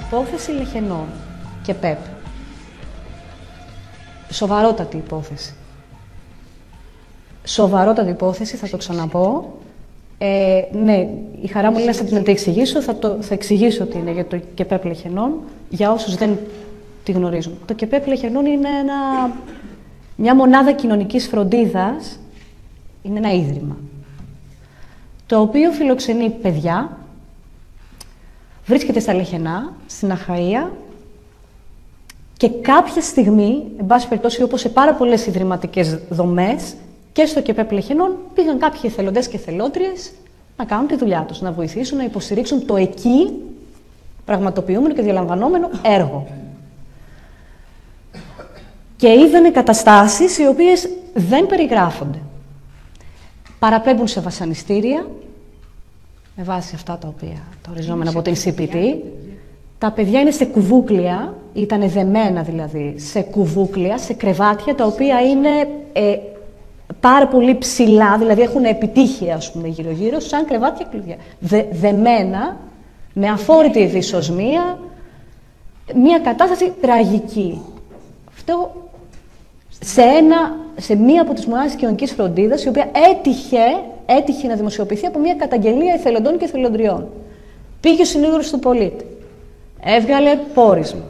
Υπόθεση Λεχενών και ΠΕΠ. Σοβαρότατη υπόθεση. Σοβαρότατη υπόθεση, θα το ξαναπώ. Ναι, η χαρά μου είναι να την εξηγήσω. Θα εξηγήσω τι είναι για το ΚΕΠΕΠ Λεχενών, για όσους δεν τη γνωρίζουν. Το ΚΕΠΕΠ Λεχενών είναι μια μονάδα κοινωνικής φροντίδας, είναι ένα ίδρυμα, το οποίο φιλοξενεί παιδιά. Βρίσκεται στα Λεχενά, στην Αχαΐα και κάποια στιγμή, εν πάση περιπτώσει, όπως σε πάρα πολλές ιδρυματικές δομές και στο ΚΕΠΕΠ Λεχενών, πήγαν κάποιοι εθελοντές και εθελόντριες να κάνουν τη δουλειά τους, να βοηθήσουν, να υποστηρίξουν το εκεί πραγματοποιούμενο και διαλαμβανόμενο έργο. Και είδανε καταστάσεις οι οποίες δεν περιγράφονται. Παραπέμπουν σε βασανιστήρια, με βάση αυτά τα οποία τα οριζόμενα από την CPT. Τα παιδιά είναι σε κουβούκλια, ήταν δεμένα δηλαδή, σε κουβούκλια, σε κρεβάτια, τα οποία είναι πάρα πολύ ψηλά, δηλαδή έχουν επιτύχει, ας πούμε, γύρω-γύρω, σαν κρεβάτια κλειδιά. Δεμένα, με αφόρητη δυσοσμία, μια κατάσταση τραγική. Αυτό σε μία από τις μονάδες κοινωνικής φροντίδας, η οποία έτυχε να δημοσιοποιηθεί από μια καταγγελία εθελοντών και εθελοντριών. Πήγε ο συνήγορος του πολίτη. Έβγαλε πόρισμα.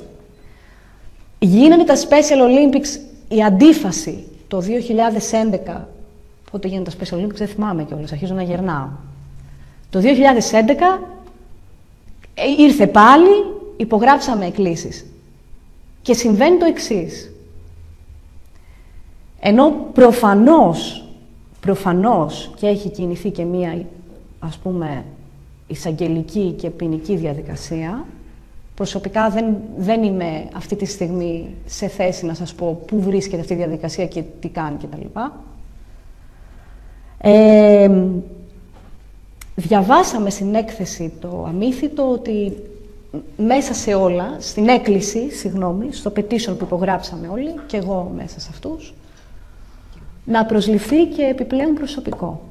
Γίνανε τα Special Olympics, η αντίφαση το 2011. Πότε γίνανε τα Special Olympics, δεν θυμάμαι κιόλας, αρχίζω να γερνάω. Το 2011 ήρθε πάλι, υπογράψαμε εκκλήσεις. Και συμβαίνει το εξής. Ενώ προφανώς και έχει κινηθεί και μία, ας πούμε, εισαγγελική και ποινική διαδικασία, προσωπικά δεν είμαι αυτή τη στιγμή σε θέση να σας πω πού βρίσκεται αυτή η διαδικασία και τι κάνει κτλ. Διαβάσαμε στην έκθεση το αμύθιτο ότι μέσα σε όλα, στην έκκληση, στο petition που υπογράψαμε όλοι, και εγώ μέσα σε αυτούς, να προσληφθεί και επιπλέον προσωπικό.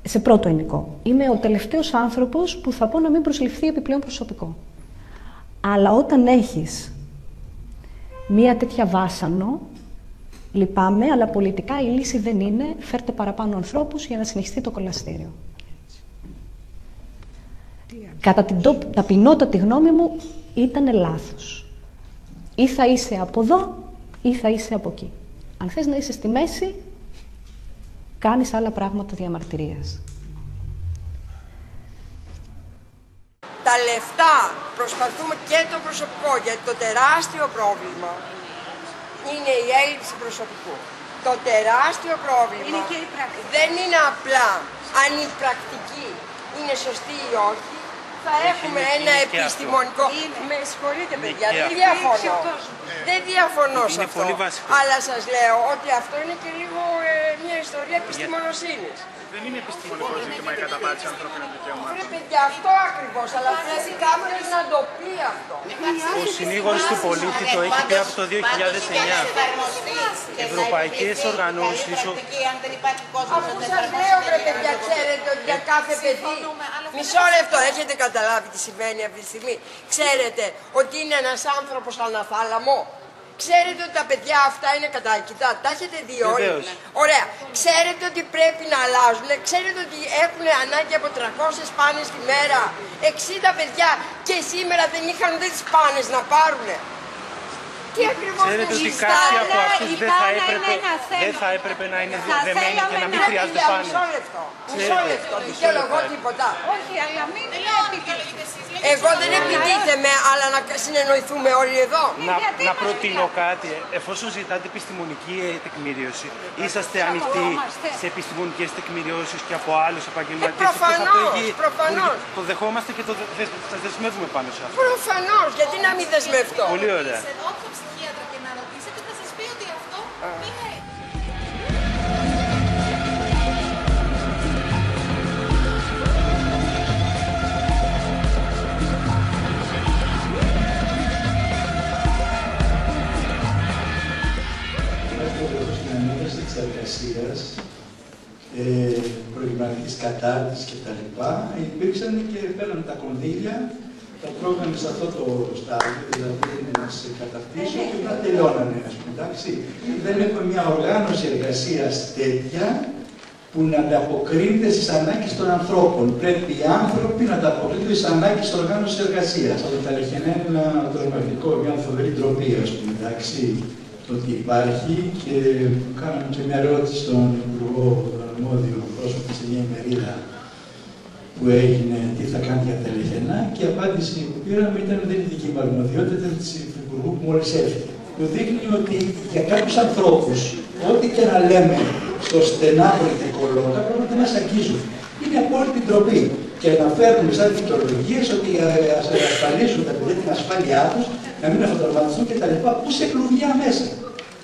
Σε πρώτο υλικό. Είμαι ο τελευταίος άνθρωπος που θα πω να μην προσληφθεί επιπλέον προσωπικό. Αλλά όταν έχεις μία τέτοια βάσανο, λυπάμαι, αλλά πολιτικά η λύση δεν είναι φέρτε παραπάνω ανθρώπους για να συνεχιστεί το κολαστήριο. Κατά την ταπεινότατη γνώμη μου, ήταν λάθος. Ή θα είσαι από εδώ, ή θα είσαι από εκεί. Αν θες να είσαι στη μέση, κάνεις άλλα πράγματα διαμαρτυρίας. Τα λεφτά προσπαθούμε και το προσωπικό, γιατί το τεράστιο πρόβλημα είναι η έλλειψη προσωπικού. Το τεράστιο πρόβλημα είναι και δεν είναι απλά αν η πρακτική είναι σωστή ή όχι. Θα έχουμε ένα επιστημονικό... Με συγχωρείτε παιδιά, δεν διαφωνώ. Δεν διαφωνώ σε αυτό. Αλλά σας λέω ότι αυτό είναι και λίγο μια ιστορία επιστημονοσύνης. Δεν είναι επιστημονικό ζήτημα η καταπάτηση ανθρώπινων δικαιωμάτων. Ρε παιδιά, αυτό ακριβώς, αλλά πρέπει κάποιος να το πει αυτό. Ο συνήγορος του πολίτη το έχει πει από το 2009. Ευρωπαϊκές οργανώσεις... Αφού σας λέω, ρε παιδιά, ξέρετε ότι για κάθε παιδί... Μισό λεπτό, έχετε καταλάβει τι συμβαίνει αυτή τη στιγμή. Ξέρετε ότι είναι ένας άνθρωπος αναθάλαμο. Ξέρετε ότι τα παιδιά αυτά είναι κατάκητα, τα έχετε δει όλοι. Ωραία. Ξέρετε ότι πρέπει να αλλάζουν, ξέρετε ότι έχουν ανάγκη από 300 πάνες τη μέρα. 60 παιδιά και σήμερα δεν είχαν ούτε τις πάνες να πάρουν. Τι ακριβώς Ξέρετε ότι κάποιοι από αυτούς δεν θα έπρεπε να είναι δεμένοι και να μην χρειάζεται πάνελ. Μισό λεπτό, δικαιολογώ τίποτα. Όχι, αλλά μην επιτίθεστε. Εγώ δεν επιτίθεμαι, αλλά να συνεννοηθούμε όλοι εδώ. Να προτείνω κάτι. Εφόσον ζητάτε επιστημονική τεκμηρίωση, είσαστε ανοιχτοί σε επιστημονικές τεκμηριώσεις και από άλλους επαγγελματίες? Προφανώς. Το δεχόμαστε και σας δεσμεύουμε πάνω σε αυτό. Προφανώς, γιατί να μην δεσμευτώ. Πολύ ωραία. Όποιο ψυχίατρο και να ρωτήσετε θα σας πει ότι αυτό είναι. Της εργασίας, προηγηματικής κατάρτισης κτλ. Υπήρξαν και πέραν τα κονδύλια, τα πρόγραμμα σε αυτό το στάδιο, δηλαδή να σε καταρτήσω και να τελειώνανε, ας πούμε, εντάξει. Δεν έχουμε μια οργάνωση εργασίας τέτοια που να ανταποκρίνεται στις ανάγκες των ανθρώπων. Πρέπει οι άνθρωποι να ανταποκρίνονται στις ανάγκες της οργάνωσης εργασίας. Αυτό θα είναι ένα τρομακτικό, μια φοβερή ντροπή, ας πούμε, εντάξει. Το ότι υπάρχει και κάναμε και μια ερώτηση στον Υπουργό, τον αρμόδιο πρόσωπο σε μια ημερίδα που έγινε τι θα κάνει για τα Λεχενά και η απάντηση που πήραμε ήταν ότι δεν είναι δική μου αρμοδιότητα, ήταν της Υπουργού που μόλις έφυγε. Που δείχνει ότι για κάποιους ανθρώπους, ό,τι και να λέμε στο στενά πολιτικολό, τα πράγματα μας αγγίζουν. Είναι απόλυτη ντροπή. Και να φέρνουμε σαν δικαιολογίες ότι ασφαλίζουν τα παιδιά την ασφάλειά τους, να μην αυτοτραυματιστούν κτλ. Πού σε κλουβιά μέσα.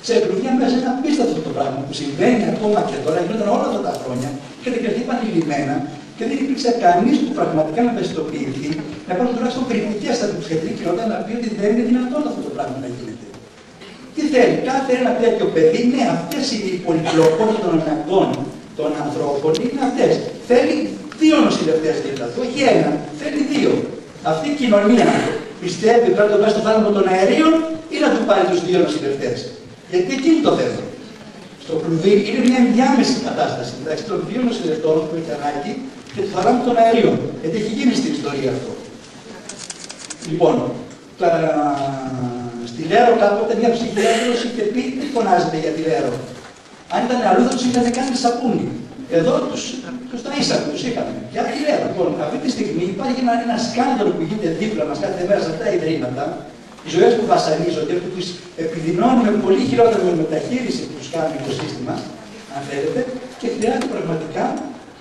Σε κλουβιά μέσα είναι απίστευτο αυτό το πράγμα που συμβαίνει ακόμα και τώρα, γινόταν όλα αυτά τα χρόνια και δεν κρατεί επανειλημμένα και δεν υπήρξε κανείς που πραγματικά να ευαισθητοποιηθεί, να υπάρχουν τουλάχιστον κριτικές στα ψυχιατρική κοινότητα να πει ότι δεν είναι δυνατόν αυτό το πράγμα να γίνεται. Τι θέλει, κάθε ένα τέτοιο παιδί, ναι, αυτές οι πολυπλοκότητες των αναγκών των ανθρώπων είναι αυτές. Θέλει 2 νοσηλευτές δίπλα του, όχι 1, θέλει 2. Αυτή η κοινωνία πιστεύει πρέπει να το πάει στο θάλαμο των αερίων ή να του πάρει τους 2 νοσηλευτές. Γιατί εκείνη το θέμα. Στο κλουβί είναι μια ενδιάμεση κατάσταση μεταξύ των 2 νοσηλευτών που έχει ανάγκη και του θαλάμου των αερίων. Γιατί έχει γίνει στην ιστορία αυτό. Λοιπόν, στη Λέρο κάποτε μια ψυχιάτρος είχε πει τι φωνάζετε για τη Λέρο. Αν ήταν αλλού θα τους είχαν κάνει σαπούνι. Εδώ τους ταΐσαμε, τους είχαμε. Για τη Λέρο. Λοιπόν, αυτή τη στιγμή υπάρχει ένα σκάνδαλο που γίνεται δίπλα μας κάθε μέρα σε αυτά τα ιδρύματα. Οι ζωές που βασανίζονται, που τους επιδεινώνουν με πολύ χειρότερη μεταχείριση που τους κάνει το σύστημα, αν θέλετε, και χρειάζεται πραγματικά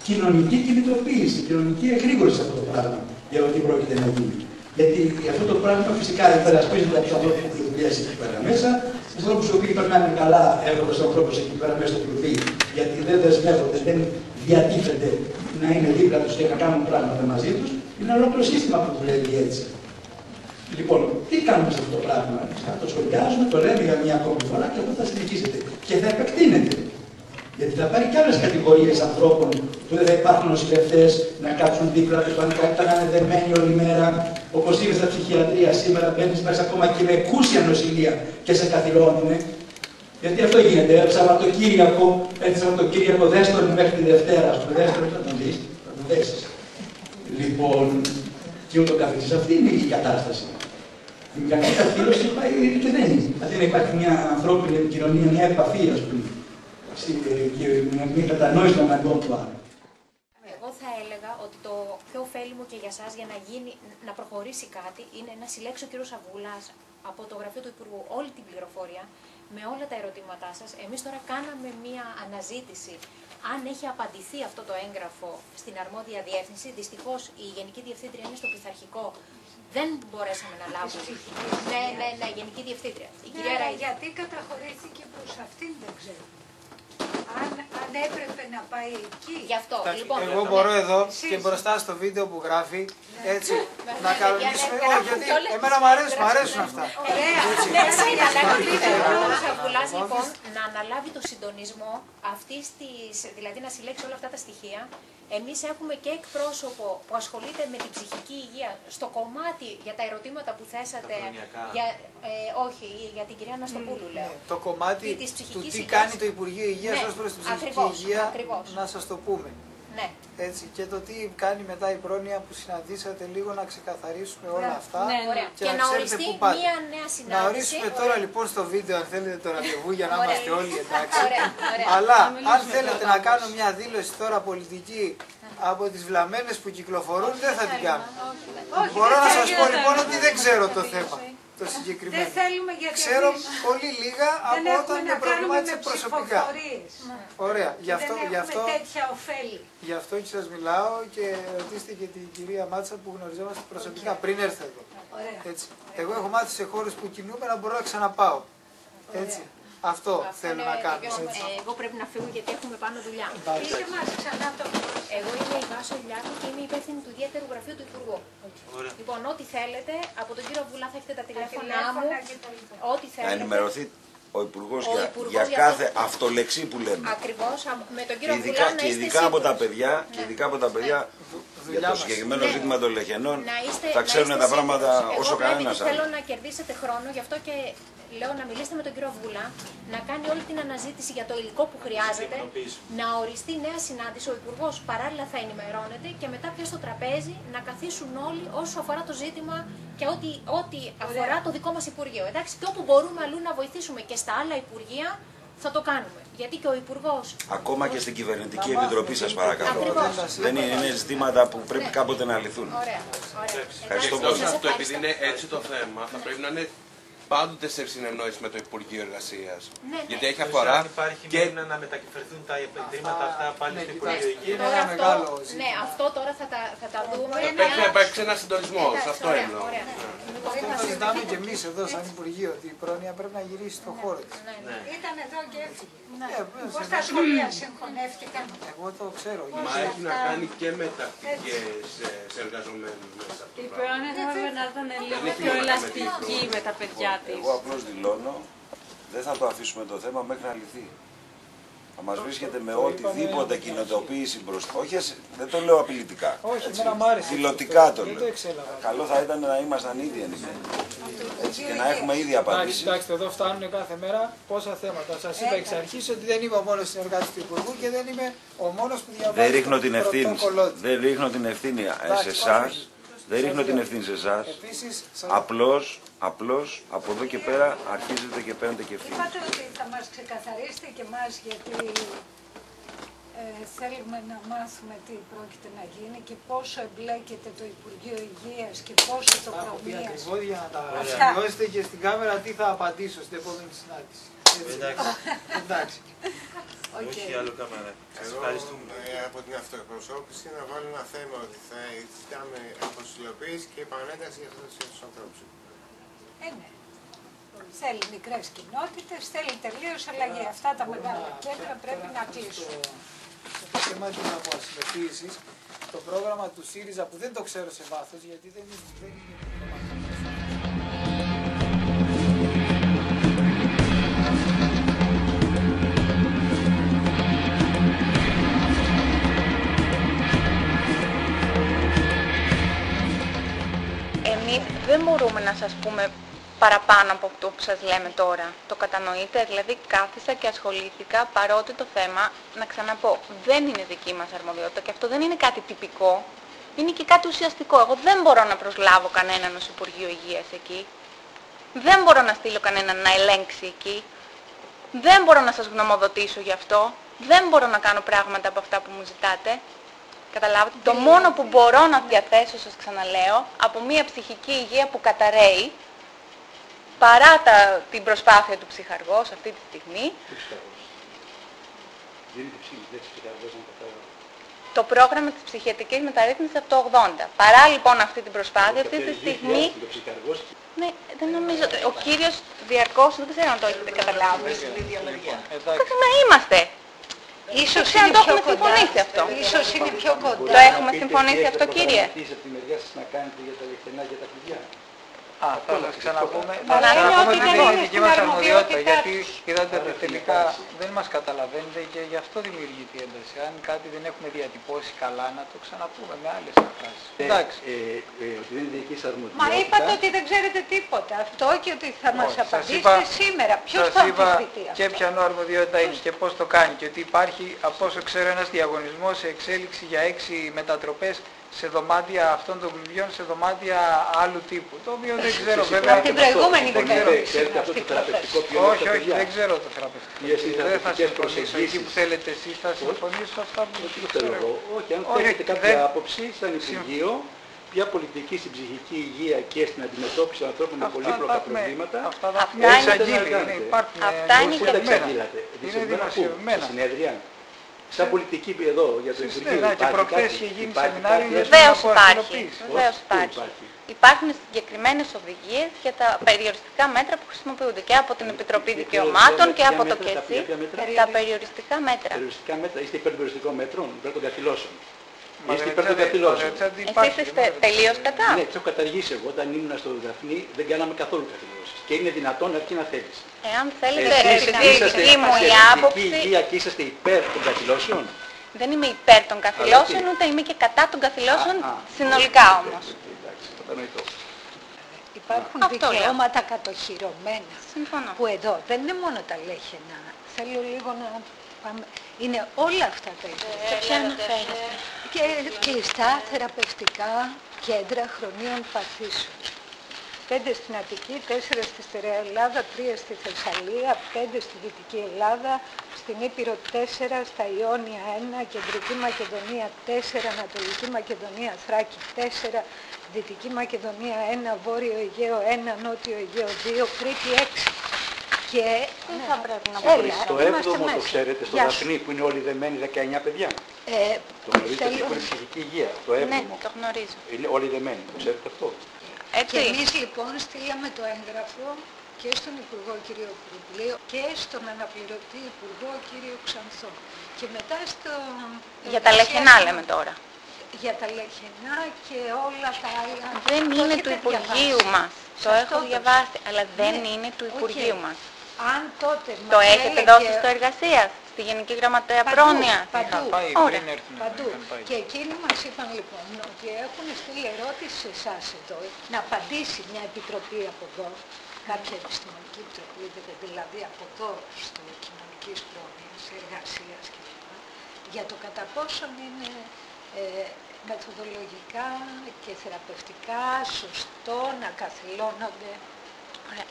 κοινωνική κινητοποίηση, κοινωνική εγρήγορση σε αυτό το πράγμα για ό,τι πρόκειται να γίνει. Γιατί αυτό το πράγμα φυσικά δεν περασπίζεται από τους ανθρώπους που έχουν δουλειές εκεί πέρα μέσα, τους ανθρώπους οι οποίοι περνάνε καλά έρχονται στους ανθρώπους εκεί πέρα μέσα στο κλουβί, γιατί δεν δεσμεύονται, δεν διατίθενται να είναι δίπλα τους και να κάνουν πράγματα μαζί τους. Είναι ένα ολόκληρο σύστημα που δουλεύει έτσι. Λοιπόν, τι κάνουμε σε αυτό το πράγμα? Το σχολιάζουμε, το λέμε για μια ακόμη φορά και αυτό θα συνεχίζεται. Και θα επεκτείνεται. Γιατί θα πάρει και άλλες κατηγορίες ανθρώπων που δεν θα υπάρχουν νοσηλευτές να κάτσουν δίπλα τους, αν είναι δεμένοι όλη μέρα. Όπως είδες στα ψυχιατρία σήμερα, μπαίνεις μέσα ακόμα και με εκούσια νοσηλεία και σε καθυλώνουν. Γιατί αυτό γίνεται. Σαββατοκύριακο δέστον μέχρι τη Δευτέρα. Στο δεύτερο θα τον δεις, θα τον δέσεις. Λοιπόν, και ούτω καθεξής. Αυτή είναι η κατάσταση. Η μηχανική καθήλωση πάει και δεν είναι. Δηλαδή να υπάρχει μια ανθρώπινη κοινωνία, μια επαφή, ας πούμε, και μια κατανόηση των αναγκών του άλλου. Εγώ θα έλεγα ότι το πιο ωφέλιμο και για σας για να γίνει, να προχωρήσει κάτι, είναι να συλλέξει ο κ. Σαββούλας από το γραφείο του Υπουργού όλη την πληροφορία με όλα τα ερωτήματά σας. Εμείς τώρα κάναμε μία αναζήτηση αν έχει απαντηθεί αυτό το έγγραφο στην αρμόδια διεύθυνση. Δυστυχώς η Γενική Διευθύντρια είναι στο πειθαρχικό. Δεν μπορέσαμε να λάβουμε. Ναι, Γενική Διευθύντρια. Η κυρία Ραϊδη. Γιατί καταχωρήθηκε προς αυτήν δεν ξέρω. Αν έπρεπε να πάει εκεί. Γι' αυτό, λοιπόν. Εγώ μπορώ εδώ και μπροστά στο βίντεο που γράφει έτσι να κανονίσουμε. Όχι, γιατί εμένα μου αρέσουν αυτά. Ωραία. Ο Σαββουλάς λοιπόν να αναλάβει το συντονισμό αυτής της, δηλαδή να συλλέξει όλα αυτά τα στοιχεία. Εμείς έχουμε και εκπρόσωπο που ασχολείται με την ψυχική υγεία στο κομμάτι για τα ερωτήματα που θέσατε. Όχι, για την κυρία Αναστοπούλου λέω. Το κομμάτι του τι κάνει το Υπουργείο Υγείας ως προς την ψυχική υγεία, να σας το πούμε. Ναι. Έτσι, και το τι κάνει μετά η πρόνοια που συναντήσατε, λίγο να ξεκαθαρίσουμε όλα αυτά. Ναι, και να οριστεί μια νέα συνάντηση. Να ορίσουμε τώρα λοιπόν στο βίντεο, αν θέλετε, το ραντεβού για να είμαστε όλοι εντάξει. Ωραία. Αλλά αν θέλετε να κάνω μια δήλωση τώρα πολιτική από τις βλαμμένες που κυκλοφορούν, δεν θα την κάνω. Μπορώ να σας πω λοιπόν ότι δεν ξέρω το θέμα. Το συγκεκριμένο. Δεν θέλουμε γιατί ξέρω πολύ λίγα από όταν με προβλημάτισε προσωπικά. Ωραία. Γι' αυτό και σας μιλάω και ρωτήστε και την κυρία Μάτσα που γνωριζόμαστε προσωπικά πριν έρθω εδώ. Έτσι. Εγώ έχω μάθει σε χώρες που κινούμαι να μπορώ να ξαναπάω. Έτσι. Αυτό θέλω να κάνω. Εγώ πρέπει να φύγω γιατί έχουμε πάνω δουλειά. Εγώ είμαι η Βάσο Ηλιάκου και είμαι υπεύθυνη του ιδιαίτερου γραφείου του Υπουργού. Λοιπόν, ό,τι θέλετε, από τον κύριο Βουλά θα έχετε τα τηλέφωνά μου. Ό,τι θέλετε. Να ενημερωθεί ο Υπουργός για κάθε αυτολεξή που λέμε. Ακριβώς, με τον κύριο Βουλά να είστε ειδικά από τα παιδιά, για το συγκεκριμένο ζήτημα των λεχενών, θα ξέρουν τα πράγματα όσο κανένας άλλος. Θέλω να κερδίσετε χρόνο, γι' αυτό και λέω να μιλήσετε με τον κύριο Βούλα, να κάνει όλη την αναζήτηση για το υλικό που χρειάζεται, να οριστεί νέα συνάντηση, ο Υπουργός παράλληλα θα ενημερώνεται και μετά πια στο τραπέζι να καθίσουν όλοι όσο αφορά το ζήτημα και ό,τι αφορά το δικό μας Υπουργείο. Εντάξει, και όπου μπορούμε αλλού να βοηθήσουμε και στα άλλα Υπουργεία θα το κάνουμε. Γιατί και ο Υπουργός. Ακόμα και στην Κυβερνητική Επιτροπή, σας παρακαλώ. Δεν είναι ζητήματα που πρέπει κάποτε να λυθούν. Ωραία. Ευχαριστώ πολύ. Αυτό, επειδή είναι έτσι το θέμα, θα πρέπει να είναι πάντοτε σε συνεννόηση με το Υπουργείο Εργασίας. Ναι, γιατί έχει αφορά και να μεταφερθούν τα ιδρύματα αυτά πάλι στο Υπουργείο Υγείας. Ναι, αυτό τώρα θα τα δούμε. Πρέπει να υπάρξει ένα συντονισμό, αυτό εννοώ. Αυτό συζητάμε και εμείς εδώ σαν Υπουργείο, ότι η πρόνοια πρέπει να γυρίσει στον χώρο της. Ήταν εδώ και έφυγε. Πώς τα σχολεία συγχωνεύτηκαν. Εγώ το ξέρω. Μα έχει να κάνει και με τακτικές σε εργαζομένους μέσα. Η πρόνοια θα πρέπει να ήταν λίγο πιο ελαστική με τα παιδιά της. Εγώ απλώς δηλώνω, δεν θα το αφήσουμε το θέμα μέχρι να λυθεί. Θα μας βρίσκεται με οτιδήποτε κοινοτοποίηση μπροστά. Όχι, δεν το λέω απειλητικά. Όχι, εμένα μ' άρεσε. Δηλωτικά το λέω. Καλό θα ήταν να ήμασταν ήδη ενημένοι. Έτσι και να έχουμε ήδη απαντήσει. Εντάξει, εδώ φτάνουν κάθε μέρα πόσα θέματα. Σας είπα εξ αρχής ότι δεν είμαι ο μόνος συνεργάτης του Υπουργού και δεν είμαι ο μόνος που διαβάζει. Δεν ρίχνω την ευθύνη σε εσάς. Δεν ρίχνω την ευθύνη σε εσάς. Απλώς από εδώ και πέρα αρχίζετε και παίρνετε και ευθύνη. Είπατε ότι θα μας ξεκαθαρίσετε και εμάς γιατί θέλουμε να μάθουμε τι πρόκειται να γίνει και πόσο εμπλέκεται το Υπουργείο Υγείας και πόσο το Προμίας. Ακριβώς για να τα σημειώσετε και στην κάμερα τι θα απαντήσω στην επόμενη συνάντηση. Εντάξει. Όχι άλλο κάμερα. Σας ευχαριστούμε. Από την αυτοεκπροσώπηση να βάλω ένα θέμα ότι θα ζητάμε αποστηλοποίηση και επανένταξη για τους ανθρώπους. Ναι. Θέλει μικρές κοινότητες, θέλει τελείως αλλαγή. Αυτά τα μεγάλα κέντρα πρέπει να κλείσουν. Στο θέμα της αποστηλοποίησης, το πρόγραμμα του ΣΥΡΙΖΑ που δεν το ξέρω σε βάθος γιατί δεν είναι Εμείς δεν μπορούμε να σας πούμε παραπάνω από αυτό που σας λέμε τώρα. Το κατανοείτε, δηλαδή κάθισα και ασχολήθηκα παρότι το θέμα, να ξαναπώ, δεν είναι δική μας αρμοδιότητα και αυτό δεν είναι κάτι τυπικό, είναι και κάτι ουσιαστικό. Εγώ δεν μπορώ να προσλάβω κανέναν ως Υπουργείο Υγείας εκεί, δεν μπορώ να στείλω κανέναν να ελέγξει εκεί, δεν μπορώ να σας γνωμοδοτήσω γι' αυτό, δεν μπορώ να κάνω πράγματα από αυτά που μου ζητάτε. Καταλάβατε, το μόνο που μπορώ να διαθέσω, σας ξαναλέω, από μια ψυχική υγεία που καταραίει, παρά την προσπάθεια του ψυχαργός αυτή τη στιγμή, το πρόγραμμα της ψυχιατρικής μεταρρύθμισης από το 80. Παρά λοιπόν αυτή την προσπάθεια, αυτή τη στιγμή... Ναι, δεν νομίζω. Ο κύριος διαρκώς, δεν ξέρω αν το έχετε καταλάβει. Να είμαστε. Ίσως είναι το έχουμε συμφωνήσει αυτό. Ίσως είναι πιο κοντά. Το έχουμε συμφωνήσει αυτό, κύριε. Θα σας ξαναπούμε. Να ξαναπούμε ότι δεν είναι δική μας αρμοδιότητα, αρμοδιότητα, γιατί είδατε ότι τελικά δεν μας καταλαβαίνετε και γι' αυτό δημιουργείται η ένταση. Αν κάτι δεν έχουμε διατυπώσει καλά, να το ξαναπούμε με άλλες εκφράσεις. Εντάξει. Ότι δεν είναι δική σας αρμοδιότητα. Μα είπατε ότι δεν ξέρετε τίποτα. Αυτό και ότι θα μας απαντήσετε σήμερα. Ποιος θα αμφισβητεί αυτό? Και ποιανού αρμοδιότητα είναι και πώς το κάνει. Και ότι υπάρχει, από όσο ξέρω, ένας διαγωνισμός σε εξέλιξη για 6 μετατροπές σε δωμάτια αυτών των κλουβιών, σε δωμάτια άλλου τύπου. Το οποίο δεν ξέρω βέβαια. Από την προηγούμενη δεν ξέρετε αυτό το θεραπευτικό ποιο είναι. Όχι, όχι, δεν ξέρω το θεραπευτικό. Δεν θα συμφωνήσω. Εκεί που θέλετε εσείς θα συμφωνήσω αυτά που ξέρω. Όχι, αν θέλετε κάποια άποψη σαν Υπουργείο, ποια πολιτική στην ψυχική υγεία και στην αντιμετώπιση των ανθρώπων με πολύπλοκα προβλήματα. Αυτά είναι εξαγγείλατε. Είναι δημοσιευμένα. Συνέδρια. Σαν πολιτική εδώ για το Υπουργείο. Και προχθές είχε γίνει σεμινάριο. Βεβαίως υπάρχει. Υπάρχουν συγκεκριμένες οδηγίες για τα περιοριστικά μέτρα που χρησιμοποιούνται και από την Επιτροπή Δικαιωμάτων και από το ΚΕΣΥ. Τα περιοριστικά μέτρα. Περιοριστικά μέτρα. Είστε υπέρ των περιοριστικών μέτρων, υπέρ των καθυλώσεων. Είστε υπέρ των καθυλώσεων. Εσείς είστε τελείως κατά? Ναι, το έχω καταργήσει εγώ. Όταν ήμουν στο Δαφνί δεν κάναμε καθόλου καθυλώσεις. Και είναι δυνατόν αρκεί να θέλεις. Εάν θέλετε, επειδή η δική μου η άποψη... υγεία και είσαστε υπέρ των καθυλώσεων. Δεν είμαι υπέρ των καθυλώσεων, ούτε είμαι και κατά των καθυλώσεων συνολικά όμως. Εντάξει, κατανοητό. Υπάρχουν δικαιώματα κατοχυρωμένα. Συμφωνώ. Που εδώ δεν είναι μόνο τα λέχαινα. Θέλω λίγο να πάμε. Είναι όλα αυτά τα ίδια. Σε ποια αναφέρεστε? Και κλειστά θεραπευτικά κέντρα χρονίων παθήσεων. 5 στην Αττική, 4 στη Στερεά Ελλάδα, 3 στη Θεσσαλία, 5 στη Δυτική Ελλάδα, στην Ήπειρο 4, στα Ιόνια 1, Κεντρική Μακεδονία 4, Ανατολική Μακεδονία Θράκη 4, Δυτική Μακεδονία 1, Βόρειο Αιγαίο 1, Νότιο Αιγαίο 2, Κρήτη 6. Και δεν θα πρέπει να πούμε. Στο 7ο το ξέρετε, στο Δαφνί που είναι όλοι δεμένοι 19 παιδιά. Το γνωρίζετε που είναι ψυχική υγεία, το 7ο. Ναι, το γνωρίζω. Είναι όλοι δεμένοι, το ξέρετε αυτό. Και εμείς λοιπόν στείλαμε το έγγραφο και στον Υπουργό κ. Κουρουμπλή και στον αναπληρωτή Υπουργό κ. Ξανθό. Και μετά στο... Για τα λεχενά λέμε τώρα. Για τα λεχενά και όλα τα άλλα. Δεν είναι του Υπουργείου μας. Το έχω διαβάσει, αλλά δεν είναι του Υπουργείου μας. Αν τότε το έχετε δώσει στο εργασίας, στη Γενική Γραμματέα Πρόνοια. Παντού. Και εκείνοι μας είπαν λοιπόν ότι έχουν στείλει ερώτηση σε εσάς εδώ, να απαντήσει μια επιτροπή από εδώ, κάποια επιστημονική επιτροπή, δηλαδή από εδώ στο Κοινωνικής Πρόνοιας, Εργασίας κλπ. Για το κατά πόσον είναι μεθοδολογικά και θεραπευτικά σωστό να καθυλώνονται.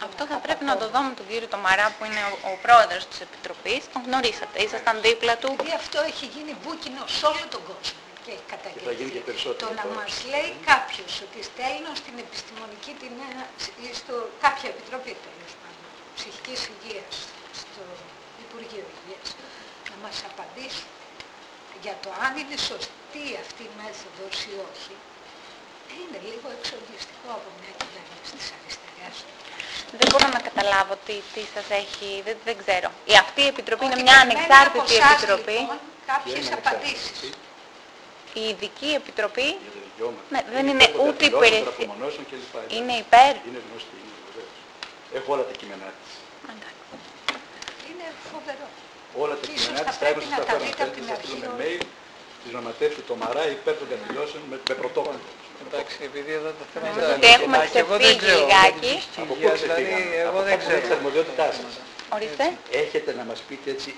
Αυτό θα πρέπει να το δω με τον κύριο Τομαρά που είναι ο πρόεδρος της Επιτροπής. Τον γνωρίσατε, ήσασταν δίπλα του. Γιατί αυτό έχει γίνει μπούκινο σε όλο τον κόσμο και έχει καταγγελθεί. Το να μας λέει κάποιος ότι στέλνω στην επιστημονική ή στο κάποια επιτροπή τέλος πάντων ψυχικής υγείας, στο Υπουργείο Υγείας, να μας απαντήσουν για το αν είναι σωστή αυτή η μέθοδος ή όχι, είναι λίγο εξοργιστικό από μια κυβέρνηση της αριστεράς. Δεν μπορώ να καταλάβω τι σας έχει, δεν ξέρω. Αυτή η επιτροπή είναι μια ανεξάρτητη επιτροπή. Λοιπόν, κάποιες απαντήσεις. Η ειδική επιτροπή δεν είναι ούτε υπηρεσία. Είναι υπέρ. Είναι γνωστή, βεβαίως. Έχω όλα τα κείμενά της. Είναι φοβερό. Όλα τα κείμενά της τα έχω σας τα φέρω. Θέλετε να στείλω με mail της γραμματείας του Τομαρά υπέρ των καθυλώσεων με πρωτόκολλο. Εντάξει, επειδή εδώ το θέμα είναι ότι έχουμε ξεφύγει λιγάκι. Από πού ξεφύγαμε? Εγώ δεν ξέρω. Από την αρμοδιότητά σας. Ορίστε. Έχετε να μας πείτε έτσι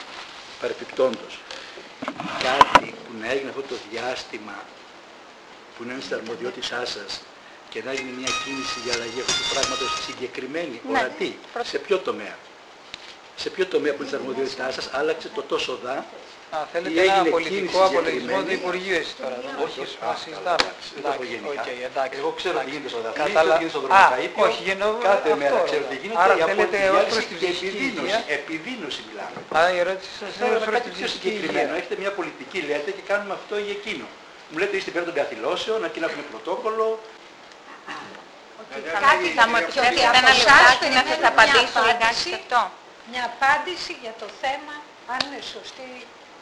παρεπιπτόντως κάτι που να έγινε αυτό το διάστημα που είναι στην αρμοδιότητά σας και να έγινε μια κίνηση για αλλαγή αυτού του πράγματος συγκεκριμένη, ορατή, σε ποιο τομέα? Σε ποιο τομέα που είναι στην αρμοδιότητά σας άλλαξε το τόσο δα? Θέλετε ένα πολιτικό απολογισμό του Υπουργείου εσείς τώρα. Όχι, συζητάμε. Εγώ ξέρω τι γίνεται στο Δαφνί, τι γίνεται στο Δρομοκαΐπιο. Κάθε μέρα ξέρω τι γίνεται. Άρα θέλετε ως την επιδείνωση μιλάμε. Άρα η ερώτηση σας είναι προς την ψυχική υγεία. Έχετε μια πολιτική λέτε και κάνουμε αυτό ή εκείνο. Μου λέτε είστε υπέρ των καθυλώσεων, να έχουμε πρωτόκολλο. Θα μου επιτρέψετε ένα λεπτάκι να σας απαντήσω λιγάκι σε αυτό. Μια απάντηση για το θέμα αν είναι σωστή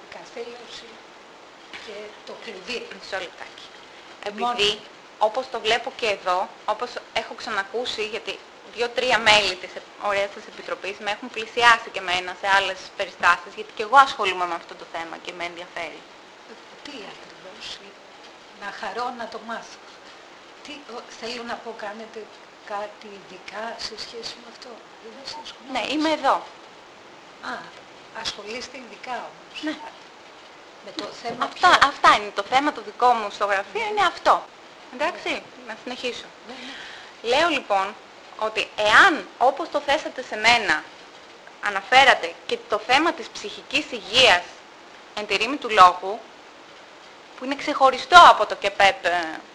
η καθήλωση και το κλειδί. Μισό λεπτάκι. Επειδή όπως το βλέπω και εδώ, όπως έχω ξανακούσει, γιατί 2-3 μέλη της ωραίας της Επιτροπής με έχουν πλησιάσει και εμένα σε άλλες περιστάσεις, γιατί και εγώ ασχολούμαι με αυτό το θέμα και με ενδιαφέρει. Τι ακριβώς, να χαρώ να το μάθω. Θέλω να πω, κάνετε κάτι ειδικά σε σχέση με αυτό? Ναι, είμαι εδώ. Α, ασχολείστε ειδικά όμως. Ναι. Με το θέμα αυτά είναι το θέμα, το δικό μου στο γραφείο είναι αυτό. Εντάξει, να συνεχίσω. Λέω λοιπόν ότι εάν, όπως το θέσατε σε μένα, αναφέρατε και το θέμα της ψυχικής υγείας εν τη ρήμη του λόγου, που είναι ξεχωριστό από το ΚΕΠΕΠ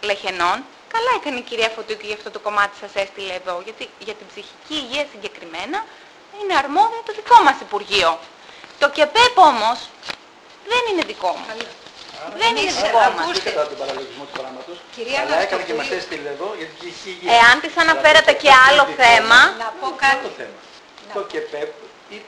Λεχενών, καλά έκανε η κυρία Φωτίου και γι' αυτό το κομμάτι σας έστειλε εδώ, γιατί για την ψυχική υγεία συγκεκριμένα είναι αρμόδιο το δικό μας Υπουργείο. Το ΚΕΠΕΠ όμως δεν είναι δικό μας. Δεν είναι δικό μας. Ακούστε τον παραλογισμό του πράγματος. Αλλά έκανε και μας έστειλε εδώ για την ψυχική υγεία. Εάν της αναφέρατε και άλλο θέμα... Να πω κάτι. Το ΚΕΠΕΠ,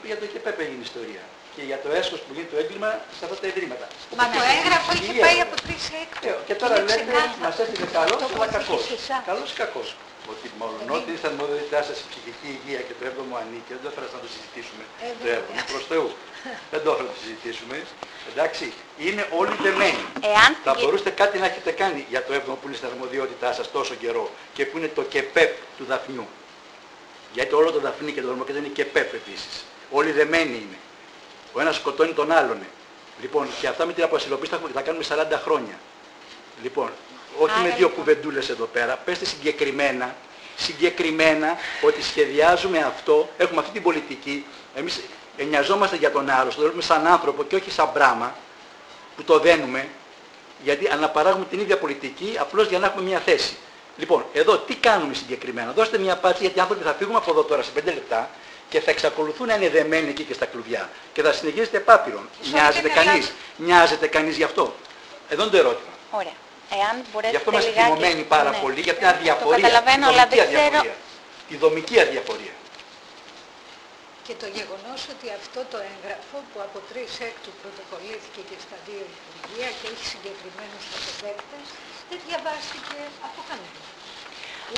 για το ΚΕΠΕΠ έγινε ιστορία. Και για το έσχος που γίνει το έγκλημα σε αυτά τα ιδρύματα. Μα το έγγραφο είχε πάει από 3/6. Και τώρα λέτε, μας έφυγε καλός αλλά κακός. Καλός ή κακός. Ότι μόλον ότι ήρθαν αρμοδιότητά σας η ψυχική υγεία και το 7ο ανήκει, δεν το έφερα να το συζητήσουμε. Το 7ο, προς Θεού. Δεν το έφερα να το συζητήσουμε. Εντάξει, είναι όλοι δεμένοι. Θα μπορούσατε κάτι να έχετε κάνει για το 7ο που είναι στην αρμοδιότητά σας τόσο καιρό και που είναι το ΚΕΠΕΠ του Δαφνιού. Γιατί όλο το Δαφνί και το Δρομοκέντρο είναι ΚΕΠΕΠ επίσης. Όλοι δεμένοι είναι. Ο ένας σκοτώνει τον άλλον. Λοιπόν, και αυτά με την αποασυλοποίηση θα κάνουμε 40 χρόνια. Λοιπόν, όχι με δύο κουβεντούλες εδώ πέρα, πέστε συγκεκριμένα ότι σχεδιάζουμε αυτό, έχουμε αυτή την πολιτική, εμείς νοιαζόμαστε για τον άλλο, το βλέπουμε σαν άνθρωπο και όχι σαν πράμα που το δένουμε, γιατί αναπαράγουμε την ίδια πολιτική απλώς για να έχουμε μια θέση. Λοιπόν, εδώ τι κάνουμε συγκεκριμένα, δώστε μια απάντηση, γιατί οι άνθρωποι θα φύγουμε από εδώ τώρα σε 5 λεπτά και θα εξακολουθούν να είναι δεμένοι εκεί και στα κλουβιά και θα συνεχίσετε επάπειρον. Νοιάζεται κανείς γι' αυτό? Εδώ είναι το ερώτημα. Ωραία. Εάν γι' αυτό είμαστε θυμωμένοι πάρα πολύ, για την αδιαφορία, τη δομική αδιαφορία. Και το γεγονός ότι αυτό το έγγραφο που από 3/6 πρωτοκολλήθηκε και στα 2 Υπουργεία και έχει συγκεκριμένους αποδέκτες, δεν διαβάστηκε από κανένα.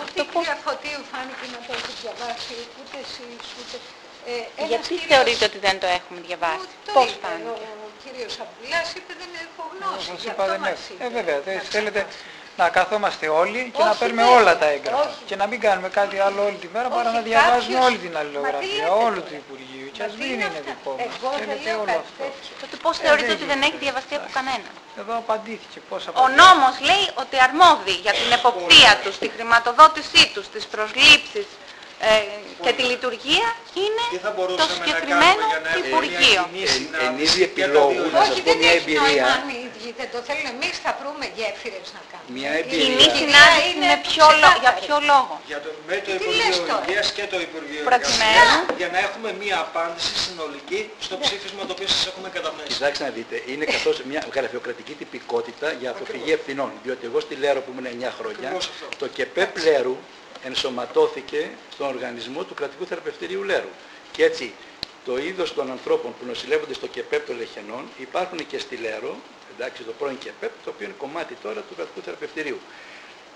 Ούτε η κυρία Φωτίου φάνηκε να το έχει διαβάσει, ούτε εσείς, ούτε... Γιατί θεωρείτε ότι δεν το έχουμε διαβάσει? Πώς φάνηκε? Ο κύριος Αμπουλάς είπε δεν έχω γνώση. Σας είπα δεν έχω. Βέβαια, θέλετε να καθόμαστε όλοι και να παίρνουμε όλα τα έγγραφα. Και να μην κάνουμε κάτι άλλο όλη τη μέρα παρά να διαβάζουμε όλη την αλληλογραφία όλου του Υπουργείου. Και ας μην είναι δικό μας. Θέλετε όλο αυτό. Τότε πώς θεωρείτε ότι δεν έχει διαβαστεί από κανέναν? Εδώ απαντήθηκε. Ο νόμος λέει ότι αρμόδιοι για την εποπτεία τους, τη χρηματοδότησή τους, τις προσλήψεις και τη λειτουργία είναι το συγκεκριμένο Υπουργείο. Εν είδη επιλόγου, να σας πω μια εμπειρία. Δεν το θέλουν, εμείς θα βρούμε γέφυρες να κάνουμε. Μια εμπειρία. Κοινή συνάντηση για ποιο λόγο? Με το Υπουργείο Υγείας και το Υπουργείο Εργασίας, για να έχουμε μια απάντηση συνολική στο ψήφισμα το οποίο σας έχουμε καταθέσει. Κοιτάξτε να δείτε, είναι καθώς μια γραφειοκρατική τυπικότητα για αποφυγή ευθυνών. Διότι εγώ στη Λέρο που ήμουν 9 χρόνια, το ΚΕΠΕΠ Λέρου ενσωματώθηκε στον οργανισμό του Κρατικού Θεραπευτηρίου Λέρου. Και έτσι το είδος των ανθρώπων που νοσηλεύονται στο ΚΕΠΕΠ των Λεχενών υπάρχουν και στη Λέρο, εντάξει, το πρώην ΚΕΠΕΠ, το οποίο είναι κομμάτι τώρα του Κρατικού Θεραπευτηρίου.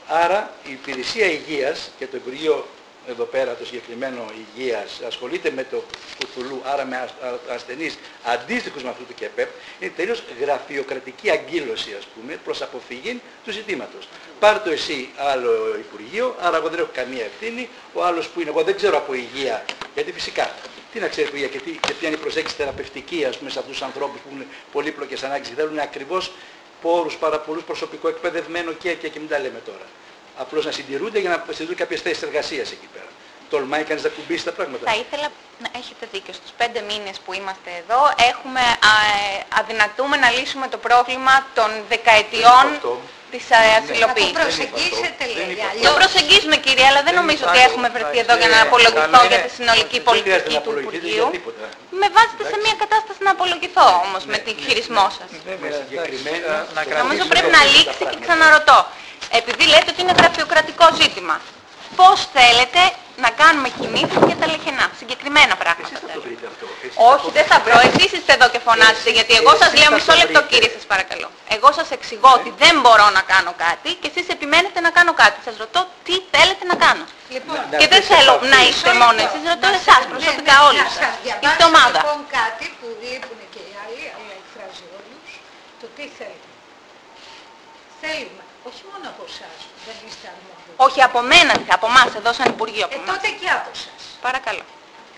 Άρα η Υπηρεσία Υγείας και το Υπουργείο εδώ πέρα το συγκεκριμένο Υγείας ασχολείται με το κουθουλού, άρα με ασθενείς αντίστοιχους με αυτού του ΚΕΠΕΠ, είναι τελείως γραφειοκρατική αγκύλωση, ας πούμε, προς αποφυγή του ζητήματος. Πάρ' το εσύ άλλο Υπουργείο, άρα εγώ δεν έχω καμία ευθύνη, ο άλλος που είναι, εγώ δεν ξέρω από υγεία, γιατί φυσικά, τι να ξέρει Υπουργεία και ποια είναι η προσέγγιση θεραπευτική, ας πούμε, σε αυτούς τους ανθρώπους που έχουν πολύπλοκες ανάγκες και θέλουν ακριβώς πόρους, πάρα πολλούς, προσωπικό εκπαιδευμένο και μην τα λέμε τώρα. Απλώς να συντηρούνται για να συντηρούν κάποιες θέσεις εργασίας εκεί πέρα. Τολμάει κανείς να κουμπίσει τα πράγματα? Θα ήθελα να έχετε δίκιο. Στους 5 μήνες που είμαστε εδώ αδυνατούμε να λύσουμε το πρόβλημα των δεκαετιών της ασυλοποίησης. Το προσεγγίσετε, λέει. Το προσεγγίζουμε, κύριε, αλλά δεν νομίζω ότι έχουμε βρεθεί εδώ για να απολογηθώ για τη συνολική πολιτική του Υπουργείου. Με βάζετε σε μια κατάσταση να απολογηθώ όμως με την χειρισμό σας. Νομίζω πρέπει να λήξει και ξαναρωτώ. Επειδή λέτε ότι είναι γραφειοκρατικό ζήτημα, πώς θέλετε να κάνουμε κινήσεις για τα Λεχενά, συγκεκριμένα πράγματα? Όχι, δεν θα βρω. Εσείς είστε εδώ και φωνάζετε, γιατί εγώ σας λέω μισό λεπτό, κύριε, σας παρακαλώ. Εγώ σας εξηγώ ότι δεν μπορώ να κάνω κάτι και εσείς επιμένετε να κάνω κάτι. Σας ρωτώ τι θέλετε να κάνω. Λοιπόν, και δεν θέλω να είστε μόνο εσείς, ρωτώ εσάς προσωπικά όλους σας. Είστε ομάδα. Λοιπόν, κάτι που λείπουν και οι άλλοι, αλλά εκφράζει όλους, το τι θέλουμε. Θέλουμε, όχι μόνο από εσάς, δεν είστε αρμόδιοι. Όχι από μένα, από εμάς, εδώ σαν Υπουργείο. Τότε και από εσάς. Παρακαλώ.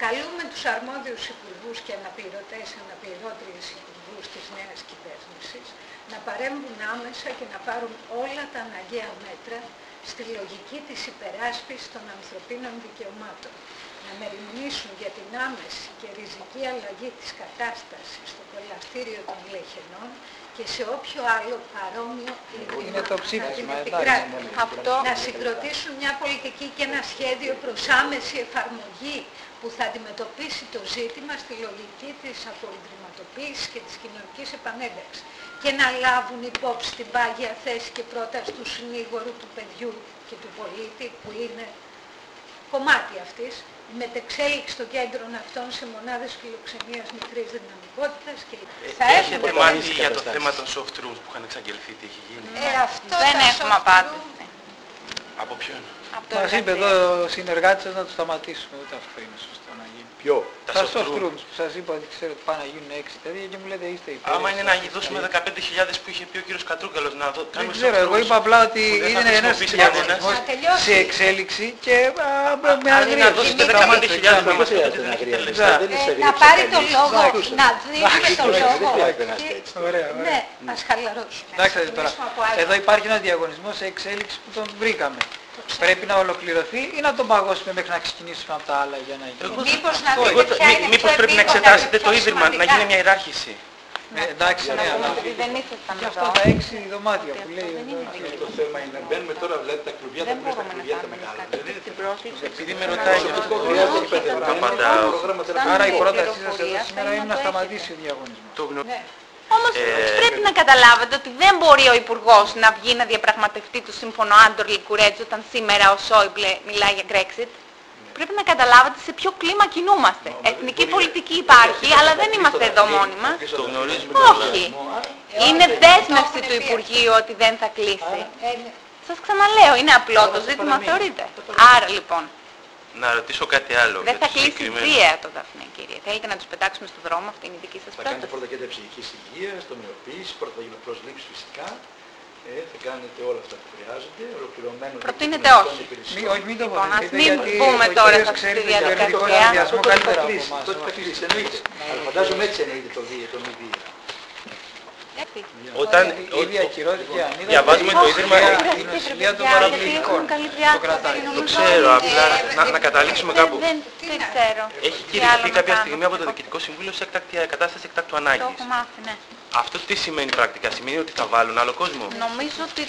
Καλούμε τους αρμόδιους υπουργούς και αναπληρώτριες υπουργούς της νέας κυβέρνησης να παρέμβουν άμεσα και να πάρουν όλα τα αναγκαία μέτρα στη λογική της υπεράσπισης των ανθρωπίνων δικαιωμάτων. Να μεριμνήσουν για την άμεση και ριζική αλλαγή της κατάστασης στο κολαστήριο των Λεχενών και σε όποιο άλλο παρόμοιο είναι το ψήφισμα, να συγκροτήσουν μια πολιτική και ένα σχέδιο προς άμεση εφαρμογή που θα αντιμετωπίσει το ζήτημα στη λογική της αποϊδρυματοποίησης και της κοινωνικής επανένταξης και να λάβουν υπόψη την πάγια θέση και πρόταση του συνήγορου του παιδιού και του πολίτη που είναι κομμάτι αυτής, η μετεξέλιξη των κέντρων αυτών σε μονάδες φιλοξενίας μικρής δυναμικότητας και έχετε μάθει για το θέμα των soft rooms που είχαν εξαγγελθεί, τι έχει γίνει? Δεν έχουμε απάντηση. Από ποιον? Μας είπε εδώ ο συνεργάτης σας να το σταματήσουμε, ούτε αυτό είναι σωστό να γίνει. Ποιο? Τα soft rooms που σας είπα ότι ξέρω ότι πάνε να γίνουν 6 τέτοια και μου λέτε είστε υπέρ. Άμα είναι να δώσουμε 15.000 που είχε πει ο κύριος Κατρούγκαλος να κάνουμε soft rooms. Δεν ξέρω, εγώ είπα απλά ότι είναι ένας διαγωνισμός σε εξέλιξη και με αγρία. Να δώσετε 15.000 να μας πείτε δεν έχετε λεφτά. Να πάρει το λόγο, να δίνουμε το λόγο. Ωραία, ναι, ας χαλαρώσουμε. Εντάξει τώρα, εδώ υπάρχει ένας διαγωνισμός σε εξέλιξη που τον βρήκαμε. Πρέπει να ολοκληρωθεί ή να τον παγώσουμε μέχρι να ξεκινήσουμε από τα άλλα για να γίνει? Μήπως πρέπει να εξετάσετε το ίδρυμα, να γίνει μια ιεράρχηση. Εντάξει, ναι, αλλά και αυτό τα 6 δωμάτια που λέει εδώ. Το θέμα είναι, μπαίνουμε τώρα, δηλαδή τα κλουβιά, τα κλουβιά τα μεγάλα. Επειδή με ρωτάει για αυτό, άρα η πρότασή σας εδώ σήμερα είναι να σταματήσει ο διαγωνισμός. Όμως πρέπει να καταλάβετε ότι δεν μπορεί ο Υπουργός να βγει να διαπραγματευτεί το σύμφωνο Άντορ Λικουρέτζ όταν σήμερα ο Σόιμπλε μιλάει για Brexit. Πρέπει να καταλάβετε σε ποιο κλίμα κινούμαστε. Εθνική πολιτική υπάρχει, αλλά δεν είμαστε εδώ μόνοι μας. Όχι. Είναι δέσμευση του Υπουργείου ότι δεν θα κλείσει. Σας ξαναλέω, είναι απλό το ζήτημα, θεωρείτε. Άρα λοιπόν. Να ρωτήσω κάτι άλλο. Δεν θα κλείσει βία το Δαφνέ, κύριε. Θέλετε να τους πετάξουμε στον δρόμο, αυτή είναι η δική σας πρόταση. Θα κάνετε πρώτα κέντρα ψυχικής υγείας, τομεοποίηση, πρώτα θα γίνουν προσλήψεις φυσικά. Θα κάνετε όλα αυτά που χρειάζεται, ολοκληρωμένο. Προτείνετε όχι. Όχι, μην το λοιπόν, ας μην πούμε τώρα σε αυτή τη διαδικασία. Τότε θα κλείσει, εννοείται. Αλλά φαντάζομαι έτσι εννοείται το μη βία. Όταν διαβάζουμε το Ίδρυμα την οσυλία των παραπληκτικών, το κρατάει. Το ξέρω, απλά να καταλήξουμε κάπου. Δεν ξέρω. Έχει κηρυχθεί κάποια στιγμή από το Διοικητικό Συμβούλιο σε κατάσταση εκτάκτου ανάγκης. Το έχω μάθει, ναι. Αυτό τι σημαίνει πρακτικά? Σημαίνει ότι θα βάλουν άλλο κόσμο? Νομίζω ότι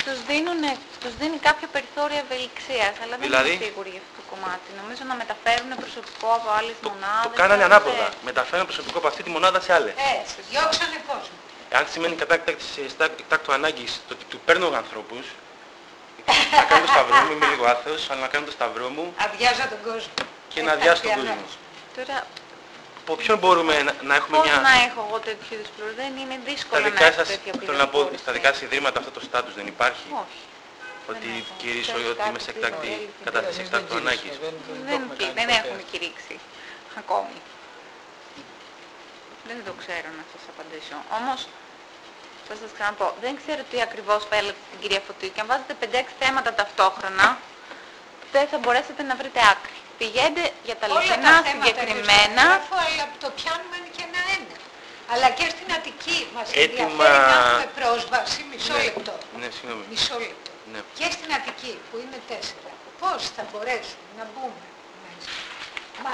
τους δίνει κάποια περιθώρια ευελιξίας, αλλά δεν είμαι σίγουρη για αυτό το κομμάτι. Νομίζω να μεταφέρουν προσωπικό από άλλες μονάδες. Το κάνανε ανάποδα. Μεταφέρουν προσωπικό από αυτή τη μονάδα σε άλλες. Έτσι, διώξανε κόσμο. Αν σημαίνει κατάκτηση εκτάκτου ανάγκης το ότι του παίρνω ανθρώπους, να κάνω το σταυρό μου, είμαι λίγο άθεος, αλλά να κάνω το σταυρό μου αδειάζω τον κόσμο. Και να αδειάσω τον κόσμο. Τώρα, από ποιον μπορούμε να έχουμε πώς μια... να έχω εγώ τέτοιου είδους πληροφορίες? Δεν είναι δύσκολο να έχω τέτοια πληροφορία. Θέλω να πω, στα δικά σας ιδρύματα αυτό το στάτους δεν υπάρχει? Όχι. Ότι κηρύσω ότι είμαι σε κατάσταση εκτάκτου ανάγκης? Δεν έχουμε κηρύξει ακόμη. Δεν το ξέρω να σας απαντήσω. Όμως, θα σας ξαναπώ, δεν ξέρω τι ακριβώς θέλετε την κυρία Φωτίου και αν βάζετε 5-6 θέματα ταυτόχρονα, δεν θα μπορέσετε να βρείτε άκρη. Πηγαίνετε για τα λεφτά συγκεκριμένα. Αλλά το πιάνουμε και ένα-ένα. Αλλά και στην Αττική μας ενδιαφέρει να έχουμε πρόσβαση, μισό λεπτό. Ναι, συγγνώμη. Μισό λεπτό. Ναι. Και στην Αττική που είναι 4. Πώς θα μπορέσουμε να μπούμε μέσα? Μα,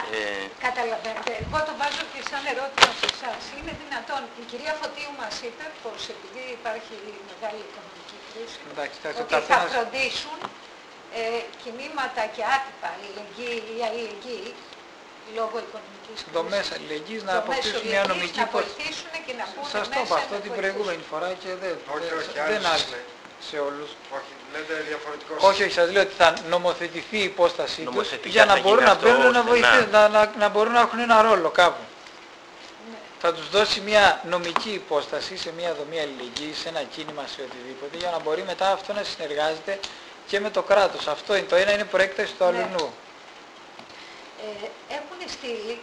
καταλαβαίνετε, εγώ το βάζω και σαν ερώτημα σε εσάς. Είναι δυνατόν, η κυρία Φωτίου μας είπε πως επειδή υπάρχει μεγάλη οικονομική κρίση, ότι θα φροντίσουν κινήματα και άτυπα αλληλεγγύη λόγω οικονομικής κρίσης. Δομές αλληλεγγύης να αποκτήσουν μια νομική να βοηθήσουν και να μπουν σας το είπα αυτό την προηγούμενη φορά και δεν άρχισε σε όλους. Όχι, σας λέω ότι θα νομοθετηθεί η υπόστασή τους για να μπορούν να μπαίνουν να μπορούν να έχουν ένα ρόλο κάπου. θα τους δώσει μια νομική υπόσταση σε μια δομή αλληλεγγύης, σε ένα κίνημα, σε οτιδήποτε, για να μπορεί μετά αυτό να συνεργάζεται και με το κράτος. Αυτό είναι το ένα, είναι προέκταση του αλλού. Έχουν στείλει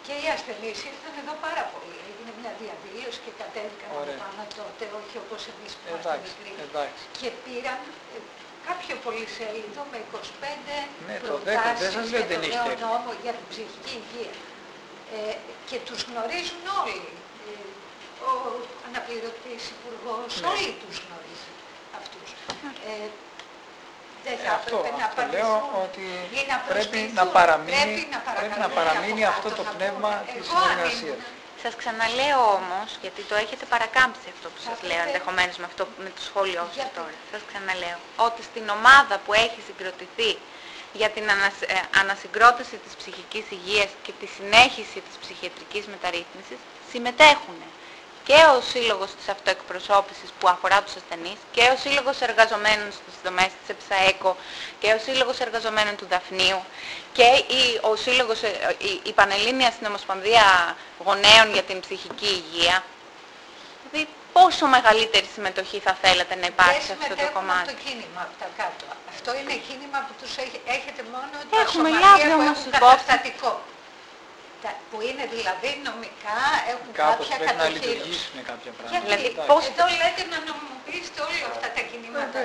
και οι ασθενείς ήρθαν εδώ πάρα πολύ. Έγινε μια διαδήλωση και κατέβηκαν πάνω τότε, όχι όπως εμείς που είμαστε μικροί. Και πήραν κάποιο πολυσέλιδο με 25 προτάσεις για το νέο νόμο για την ψυχική υγεία. Και τους γνωρίζουν όλοι. Ο αναπληρωτής υπουργός, όλοι τους γνωρίζουν αυτούς. Δεν θα έπρεπε να λέω ότι πρέπει να παραμείνει αυτό το πνεύμα της συνεργασίας. Σας ξαναλέω όμως, γιατί το έχετε παρακάμψει αυτό που σας λέω, ενδεχομένως με το σχόλιο σας τώρα. Σας ξαναλέω ότι στην ομάδα που έχει συγκροτηθεί για την ανασυγκρότηση της ψυχικής υγείας και τη συνέχιση της ψυχιατρικής μεταρρύθμισης συμμετέχουν και ο Σύλλογος της Αυτοεκπροσώπησης που αφορά τους ασθενείς και ο Σύλλογος Εργαζομένων στις δομές της ΕΨΑΕΚΟ και ο Σύλλογος Εργαζομένων του Δαφνίου και ο Σύλλογος, η Πανελλήνια Συνομοσπονδία Γονέων για την Ψυχική Υγεία. Δηλαδή, πόσο μεγαλύτερη συμμετοχή θα θέλατε να υπάρχει σε αυτό το κομμάτι. Το κίνημα από τα κάτω. Αυτό είναι κίνημα που τους έχετε μόνο έχουμε λάβει όμως καταστατικό. Που είναι δηλαδή νομικά, έχουν κάπως κάποια πρέπει κατοχήρωση. να λειτουργήσουν κάποια πράγματα. Δηλαδή, εδώ λέτε να νομιμοποιήσετε όλα αυτά τα κινήματα.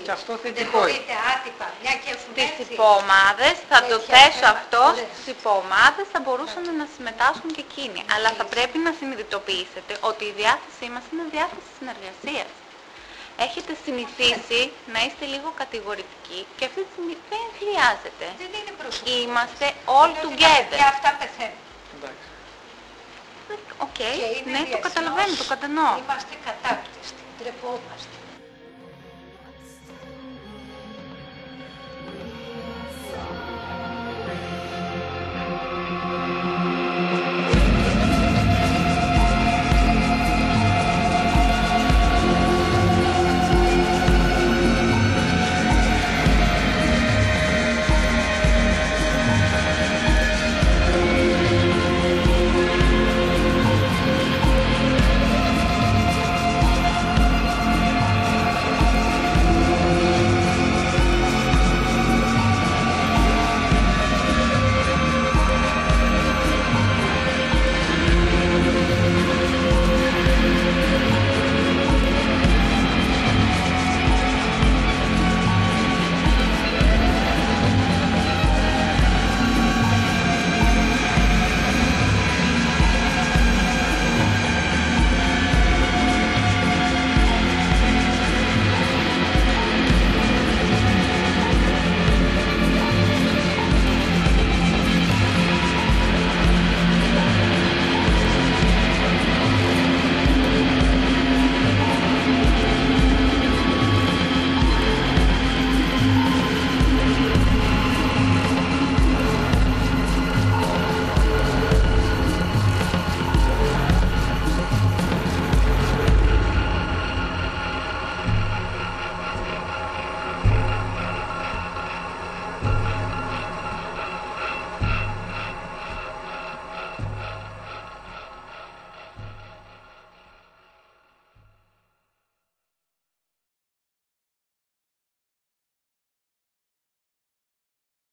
Και αυτό θετικό. Δεν μπορείτε άτυπα, μια και έχουν στις υποομάδες, θα το θέσω αυτό, στις υποομάδες θα μπορούσαν να συμμετάσχουν και εκείνοι. Αλλά θα πρέπει να συνειδητοποιήσετε ότι η διάθεσή μας είναι διάθεση συνεργασίας. Έχετε συνηθίσει να είστε λίγο κατηγορητικοί και αυτή τη στιγμή δεν χρειάζεται. Δεν είναι προσωπικό. Είμαστε all together. Για αυτά πεθαίνουν. Οκ, ναι, το καταλαβαίνω, το κατανοώ. Είμαστε κατάπτυστοι, ντρεπόμαστε.